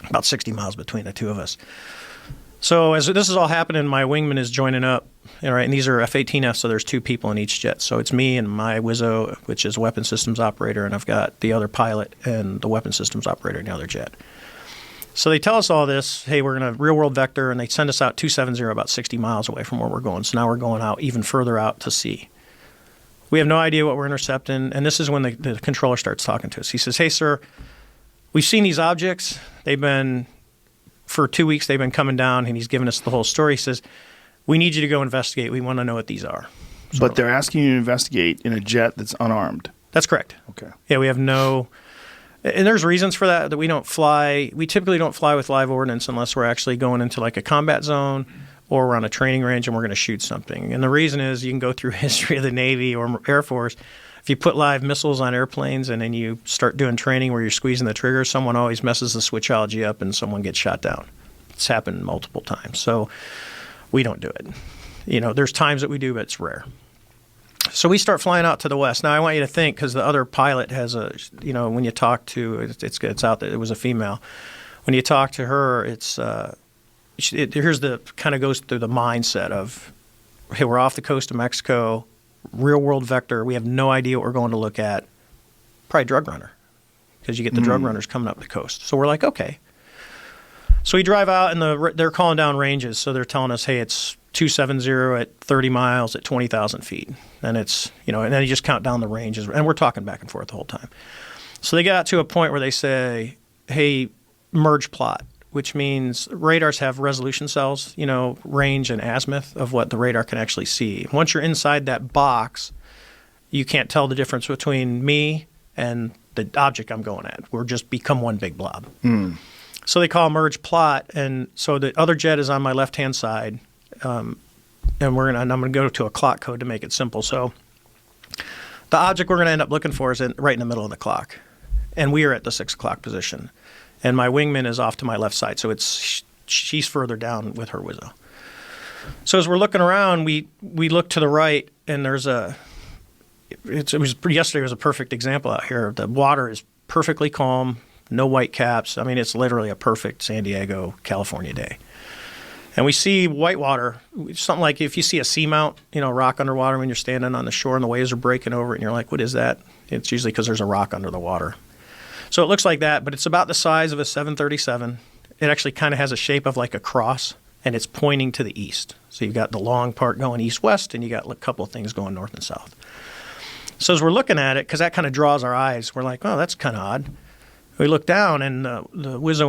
about 60 miles between the two of us. So as this is all happening, my wingman is joining up, and these are F-18F, so there's 2 people in each jet. So it's me and my Wizzo, which is weapon systems operator, and I've got the other pilot and the weapon systems operator in the other jet. So they tell us all this, hey, we're going to real-world vector, and they send us out 270 about 60 miles away from where we're going. So now we're going out even further out to sea. We have no idea what we're intercepting, and this is when the controller starts talking to us. He says, hey, sir, we've seen these objects. For 2 weeks, they've been coming down, and he's giving us the whole story. He says, we need you to go investigate. We want to know what these are. So, but they're asking you to investigate in a jet that's unarmed. That's correct. Okay. Yeah, we have no... And there's reasons for that we don't fly. We typically don't fly with live ordnance unless we're actually going into like a combat zone or we're on a training range and we're going to shoot something. And the reason is you can go through history of the Navy or Air Force. If you put live missiles on airplanes and then you start doing training where you're squeezing the trigger, someone always messes the switchology up and someone gets shot down. It's happened multiple times. So we don't do it. There's times that we do, but it's rare. So we start flying out to the west. Now I want you to think, because the other pilot has when you talk to, it's out there, it was a female. When you talk to her, here's the kind of goes through the mindset of, hey, we're off the coast of Mexico, real world vector. We have no idea what we're going to look at. Probably drug runner, because you get the drug runners coming up the coast. So we're like, okay. So we drive out, and they're calling down ranges. So they're telling us, hey, it's 270 at 30 miles at 20,000 feet. And it's, and then you just count down the ranges. And we're talking back and forth the whole time. So they got to a point where they say, hey, merge plot, which means radars have resolution cells, range and azimuth of what the radar can actually see. Once you're inside that box, you can't tell the difference between me and the object I'm going at. We're just become one big blob. So they call merge plot, and so the other jet is on my left-hand side, and I'm going to go to a clock code to make it simple. So the object we're going to end up looking for is right in the middle of the clock, and we are at the 6 o'clock position, and my wingman is off to my left side, so she's further down with her Wizzo. So as we're looking around, we look to the right, and yesterday was a perfect example out here. The water is perfectly calm. No white caps. I mean, it's literally a perfect San Diego, California day. And we see whitewater, something like if you see a seamount, rock underwater when you're standing on the shore and the waves are breaking over it and you're like, what is that? It's usually because there's a rock under the water. So it looks like that, but it's about the size of a 737. It actually kind of has a shape of like a cross, and it's pointing to the east. So you've got the long part going east-west, and you got a couple of things going north and south. So as we're looking at it, because that kind of draws our eyes, we're like, oh, that's kind of odd. We look down, and the Wizzo